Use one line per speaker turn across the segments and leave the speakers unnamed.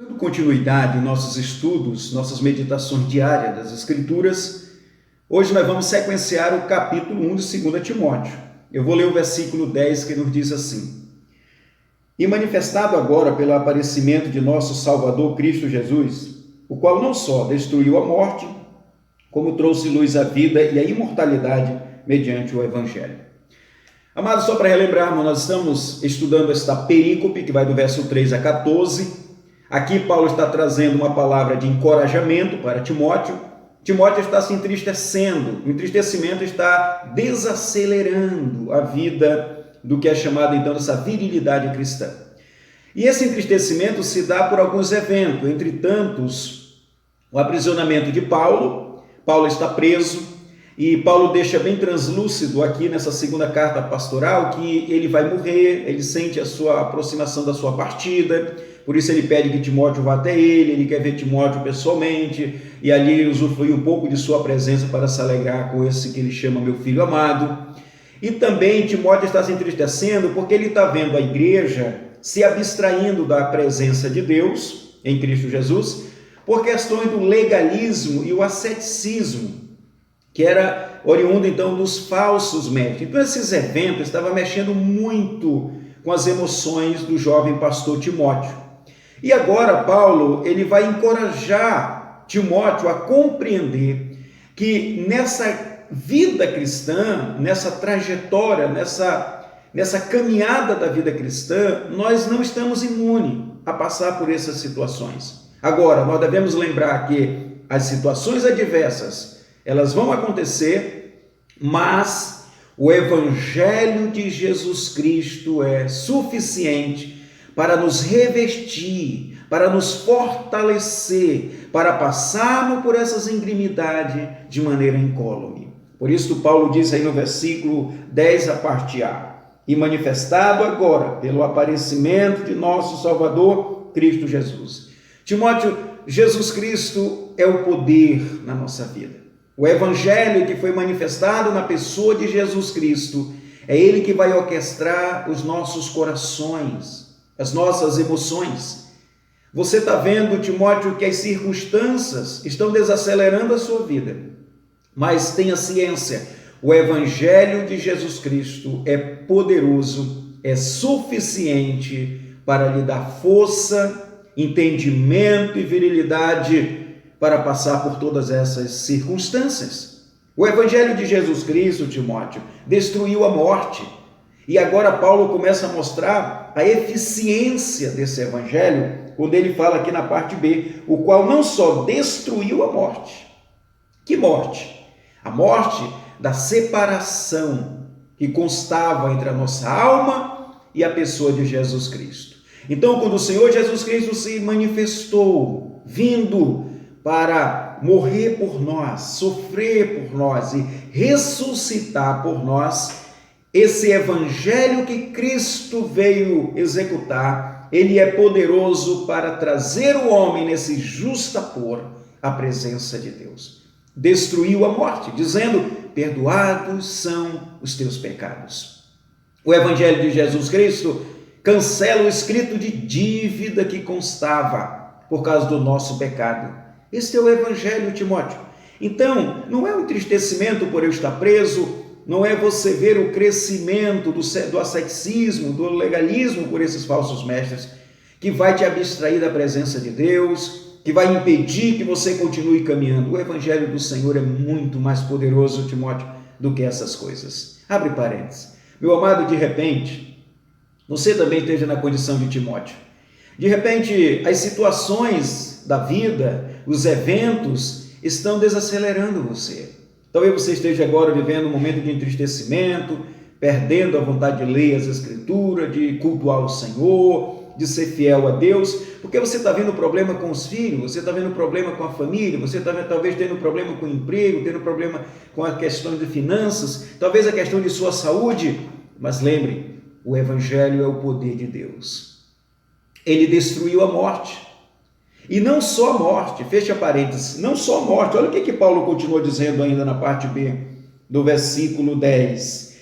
Dando continuidade em nossos estudos, nossas meditações diárias das Escrituras, hoje nós vamos sequenciar o capítulo 1 de 2 Timóteo. Eu vou ler o versículo 10 que nos diz assim: E manifestado agora pelo aparecimento de nosso Salvador Cristo Jesus, o qual não só destruiu a morte, como trouxe luz à vida e à imortalidade mediante o Evangelho. Amados, só para relembrarmos, nós estamos estudando esta perícope que vai do verso 3 a 14. Aqui Paulo está trazendo uma palavra de encorajamento para Timóteo. Timóteo está se entristecendo, o entristecimento está desacelerando a vida do que é chamado então dessa virilidade cristã. E esse entristecimento se dá por alguns eventos, entre tantos, o aprisionamento de Paulo. Paulo está preso e Paulo deixa bem translúcido aqui nessa segunda carta pastoral que ele vai morrer, ele sente a sua aproximação da sua partida. Por isso ele pede que Timóteo vá até ele quer ver Timóteo pessoalmente, e ali usufruir um pouco de sua presença para se alegrar com esse que ele chama meu filho amado. E também Timóteo está se entristecendo porque ele está vendo a igreja se abstraindo da presença de Deus em Cristo Jesus, por questões do legalismo e o asceticismo, que era oriundo então dos falsos mestres. Então esses eventos estavam mexendo muito com as emoções do jovem pastor Timóteo. E agora Paulo ele vai encorajar Timóteo a compreender que nessa vida cristã, nessa trajetória, nessa caminhada da vida cristã, nós não estamos imunes a passar por essas situações. Agora, nós devemos lembrar que as situações adversas, elas vão acontecer, mas o Evangelho de Jesus Cristo é suficiente para nos revestir, para nos fortalecer, para passarmos por essas enfermidades de maneira incólume. Por isso Paulo diz aí no versículo 10, a parte A: E manifestado agora pelo aparecimento de nosso Salvador Cristo Jesus. Timóteo, Jesus Cristo é o poder na nossa vida. O Evangelho que foi manifestado na pessoa de Jesus Cristo, é Ele que vai orquestrar os nossos corações, as nossas emoções. Você está vendo, Timóteo, que as circunstâncias estão desacelerando a sua vida, mas tenha ciência, o Evangelho de Jesus Cristo é poderoso, é suficiente para lhe dar força, entendimento e virilidade para passar por todas essas circunstâncias. O Evangelho de Jesus Cristo, Timóteo, destruiu a morte. E agora Paulo começa a mostrar a eficiência desse Evangelho, quando ele fala aqui na parte B, o qual não só destruiu a morte. Que morte? A morte da separação que constava entre a nossa alma e a pessoa de Jesus Cristo. Então, quando o Senhor Jesus Cristo se manifestou, vindo para morrer por nós, sofrer por nós e ressuscitar por nós, esse Evangelho que Cristo veio executar, ele é poderoso para trazer o homem nesse justapor à presença de Deus. Destruiu a morte, dizendo: perdoados são os teus pecados. O Evangelho de Jesus Cristo cancela o escrito de dívida que constava por causa do nosso pecado. Este é o Evangelho, Timóteo. Então, não é um entristecimento por eu estar preso, não é você ver o crescimento do asceticismo, do legalismo por esses falsos mestres, que vai te abstrair da presença de Deus, que vai impedir que você continue caminhando. O Evangelho do Senhor é muito mais poderoso, Timóteo, do que essas coisas. Abre parênteses. Meu amado, de repente, você também esteja na condição de Timóteo. De repente, as situações da vida, os eventos estão desacelerando você. Talvez você esteja agora vivendo um momento de entristecimento, perdendo a vontade de ler as Escrituras, de cultuar o Senhor, de ser fiel a Deus, porque você está vendo problema com os filhos, você está vendo problema com a família, você está talvez tendo problema com o emprego, tendo problema com a questão de finanças, talvez a questão de sua saúde, mas lembre, o Evangelho é o poder de Deus. Ele destruiu a morte. E não só a morte, fecha parênteses, não só a morte. Olha o que Paulo continua dizendo ainda na parte B do versículo 10.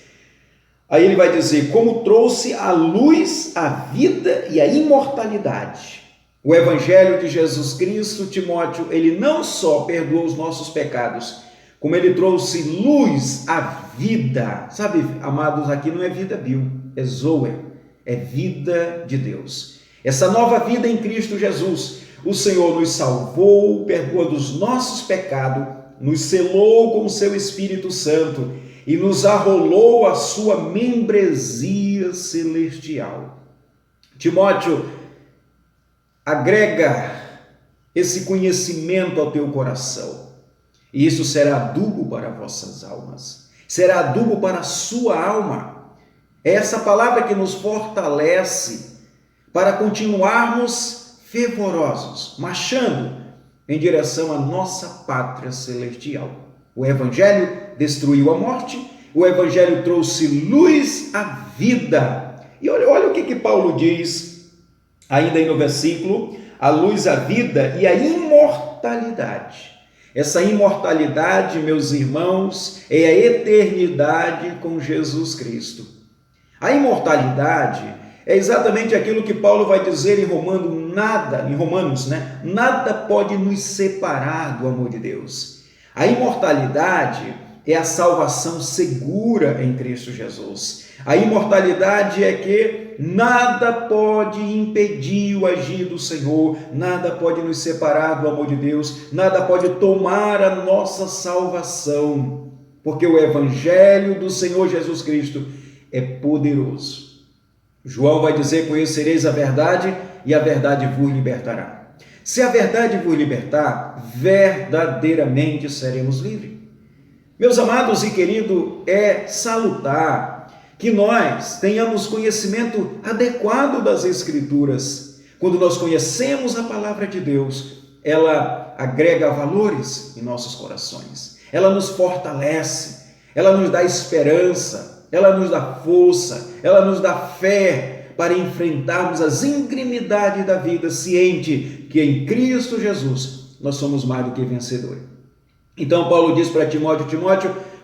Aí ele vai dizer: como trouxe à luz a vida e a imortalidade. O Evangelho de Jesus Cristo, Timóteo, ele não só perdoou os nossos pecados, como ele trouxe luz à vida. Sabe, amados, aqui não é vida bio, é zoe, é vida de Deus. Essa nova vida em Cristo Jesus, o Senhor nos salvou, perdoou dos nossos pecados, nos selou com o seu Espírito Santo e nos arrolou a sua membresia celestial. Timóteo, agrega esse conhecimento ao teu coração, e isso será adubo para vossas almas, será adubo para a sua alma. É essa palavra que nos fortalece para continuarmos fervorosos, marchando em direção à nossa pátria celestial. O Evangelho destruiu a morte, o Evangelho trouxe luz à vida. E olha o que Paulo diz ainda aí no versículo: a luz, a vida e a imortalidade. Essa imortalidade, meus irmãos, é a eternidade com Jesus Cristo. A imortalidade é exatamente aquilo que Paulo vai dizer em Romanos, nada pode nos separar do amor de Deus. A imortalidade é a salvação segura em Cristo Jesus. A imortalidade é que nada pode impedir o agir do Senhor, nada pode nos separar do amor de Deus, nada pode tomar a nossa salvação, porque o Evangelho do Senhor Jesus Cristo é poderoso. João vai dizer: conhecereis a verdade e a verdade vos libertará. Se a verdade vos libertar, verdadeiramente seremos livres. Meus amados e queridos, é salutar que nós tenhamos conhecimento adequado das Escrituras. Quando nós conhecemos a palavra de Deus, ela agrega valores em nossos corações, ela nos fortalece, ela nos dá esperança, ela nos dá força, ela nos dá fé para enfrentarmos as íngremidades da vida, ciente que em Cristo Jesus nós somos mais do que vencedores. Então Paulo diz para Timóteo,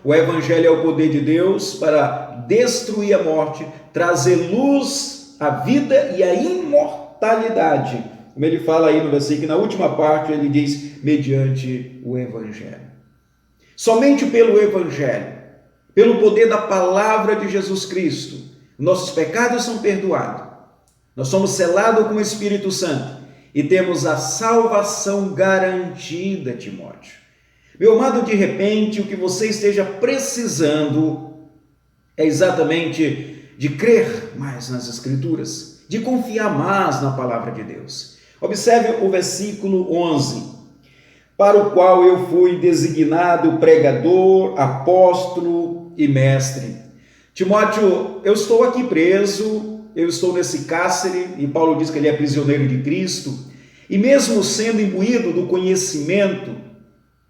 o Evangelho é o poder de Deus para destruir a morte, trazer luz à vida e à imortalidade. Como ele fala aí no versículo, na última parte ele diz, mediante o Evangelho. Somente pelo Evangelho, pelo poder da palavra de Jesus Cristo, nossos pecados são perdoados, nós somos selados com o Espírito Santo e temos a salvação garantida, Timóteo. Meu amado, de repente, o que você esteja precisando é exatamente de crer mais nas Escrituras, de confiar mais na palavra de Deus. Observe o versículo 11, para o qual eu fui designado pregador, apóstolo e mestre. Timóteo, eu estou aqui preso, eu estou nesse cárcere, e Paulo diz que ele é prisioneiro de Cristo, e mesmo sendo imbuído do conhecimento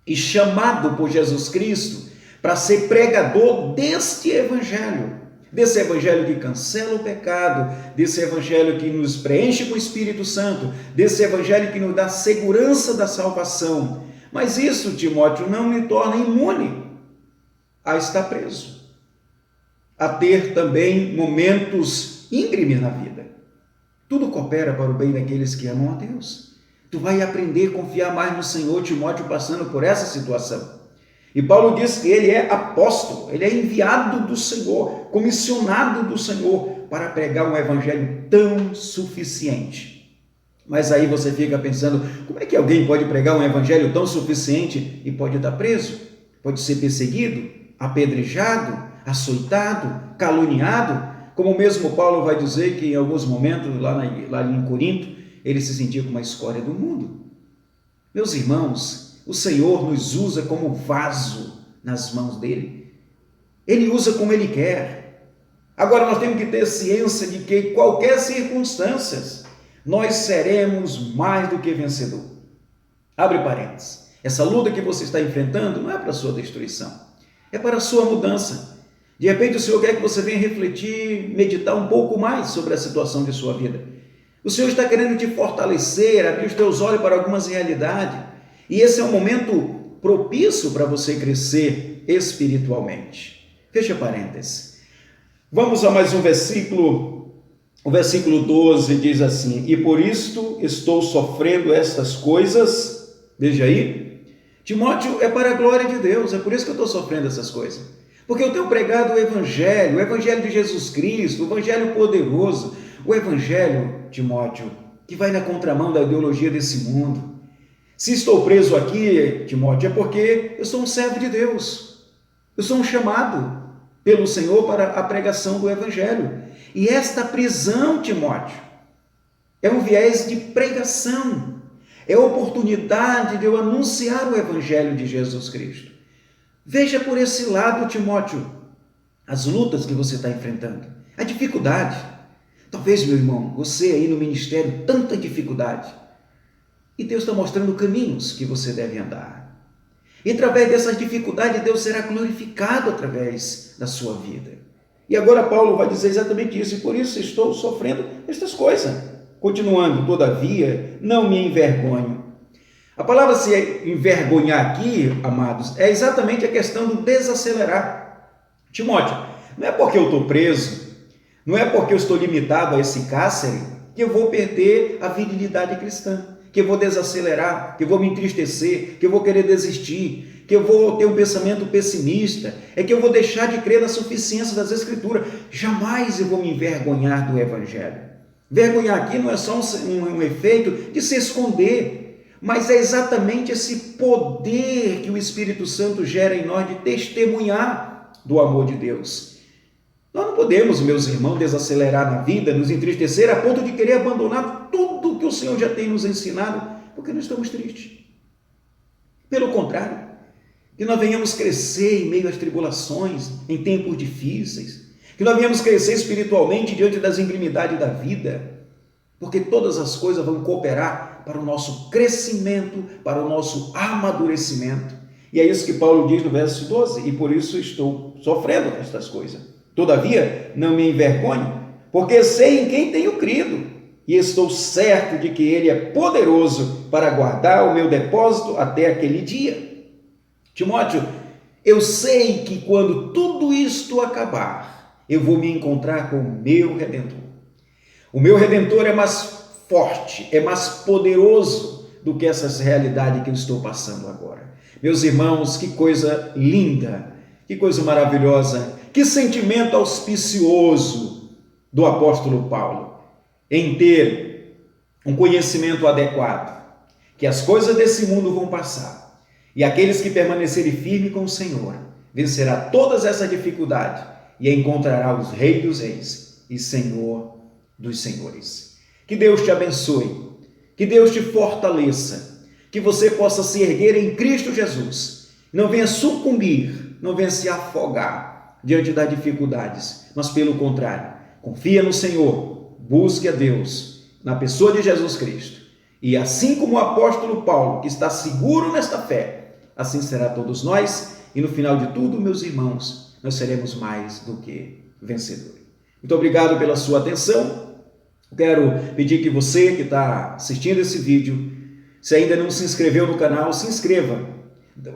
e chamado por Jesus Cristo para ser pregador deste Evangelho, desse Evangelho que cancela o pecado, desse Evangelho que nos preenche com o Espírito Santo, desse Evangelho que nos dá segurança da salvação. Mas isso, Timóteo, não me torna imune a estar preso, a ter também momentos íngremes na vida. Tudo coopera para o bem daqueles que amam a Deus. Tu vai aprender a confiar mais no Senhor, Timóteo, passando por essa situação. E Paulo diz que ele é apóstolo, ele é enviado do Senhor, comissionado do Senhor para pregar um evangelho tão suficiente. Mas aí você fica pensando, como é que alguém pode pregar um evangelho tão suficiente e pode estar preso? Pode ser perseguido, apedrejado, açoitado, caluniado? Como mesmo Paulo vai dizer que em alguns momentos, lá em Corinto, ele se sentia como a escória do mundo. Meus irmãos, o Senhor nos usa como vaso nas mãos dele. Ele usa como ele quer. Agora nós temos que ter ciência de que em qualquer circunstância nós seremos mais do que vencedor. Abre parênteses. Essa luta que você está enfrentando não é para a sua destruição, é para a sua mudança. De repente o Senhor quer que você venha refletir, meditar um pouco mais sobre a situação de sua vida. O Senhor está querendo te fortalecer, abrir os teus olhos para algumas realidades. E esse é um momento propício para você crescer espiritualmente. Fecha parênteses. Vamos a mais um versículo O versículo 12 diz assim: e por isto estou sofrendo estas coisas. Veja aí, Timóteo, é para a glória de Deus, é por isso que eu estou sofrendo essas coisas. Porque eu tenho pregado o Evangelho de Jesus Cristo, o Evangelho poderoso, o Evangelho, Timóteo, que vai na contramão da ideologia desse mundo. Se estou preso aqui, Timóteo, é porque eu sou um servo de Deus. Eu sou um chamado pelo Senhor para a pregação do Evangelho. E esta prisão, Timóteo, é um viés de pregação. É a oportunidade de eu anunciar o Evangelho de Jesus Cristo. Veja por esse lado, Timóteo, as lutas que você está enfrentando, a dificuldade. Talvez, meu irmão, você aí no ministério, tanta dificuldade. E Deus está mostrando caminhos que você deve andar. E através dessas dificuldades, Deus será glorificado através da sua vida. E agora Paulo vai dizer exatamente isso, e por isso estou sofrendo estas coisas. Continuando, todavia, não me envergonho. A palavra se envergonhar aqui, amados, é exatamente a questão do desacelerar. Timóteo, não é porque eu estou preso, não é porque eu estou limitado a esse cárcere, que eu vou perder a virilidade cristã, que eu vou desacelerar, que eu vou me entristecer, que eu vou querer desistir, que eu vou ter um pensamento pessimista, é que eu vou deixar de crer na suficiência das Escrituras. Jamais eu vou me envergonhar do Evangelho. Vergonhar aqui não é só um efeito de se esconder, mas é exatamente esse poder que o Espírito Santo gera em nós de testemunhar do amor de Deus. Nós não podemos, meus irmãos, desacelerar na vida, nos entristecer a ponto de querer abandonar tudo que o Senhor já tem nos ensinado, porque nós estamos tristes. Pelo contrário, que nós venhamos crescer em meio às tribulações, em tempos difíceis, que nós venhamos crescer espiritualmente diante das enfermidades da vida, porque todas as coisas vão cooperar para o nosso crescimento, para o nosso amadurecimento. E é isso que Paulo diz no verso 12, e por isso estou sofrendo estas coisas. Todavia, não me envergonho, porque sei em quem tenho crido, e estou certo de que Ele é poderoso para guardar o meu depósito até aquele dia. Timóteo, eu sei que quando tudo isto acabar, eu vou me encontrar com o meu Redentor. O meu Redentor é mais forte, é mais poderoso do que essas realidades que eu estou passando agora. Meus irmãos, que coisa linda, que coisa maravilhosa, que sentimento auspicioso do apóstolo Paulo em ter um conhecimento adequado, que as coisas desse mundo vão passar e aqueles que permanecerem firmes com o Senhor vencerá todas essas dificuldades e encontrará os Reis dos Reis e Senhor dos Senhores. Que Deus te abençoe, que Deus te fortaleça, que você possa se erguer em Cristo Jesus, não venha sucumbir, não venha se afogar diante das dificuldades, mas pelo contrário, confia no Senhor, busque a Deus na pessoa de Jesus Cristo. E assim como o apóstolo Paulo, que está seguro nesta fé, assim será todos nós, e no final de tudo, meus irmãos, nós seremos mais do que vencedores. Muito obrigado pela sua atenção. Quero pedir que você que está assistindo esse vídeo, se ainda não se inscreveu no canal, se inscreva.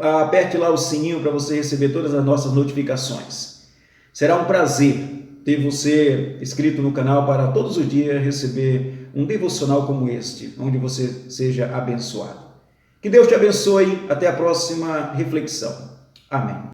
Aperte lá o sininho para você receber todas as nossas notificações. Será um prazer ter você inscrito no canal para todos os dias receber um devocional como este, onde você seja abençoado. Que Deus te abençoe. Até a próxima reflexão. Amém.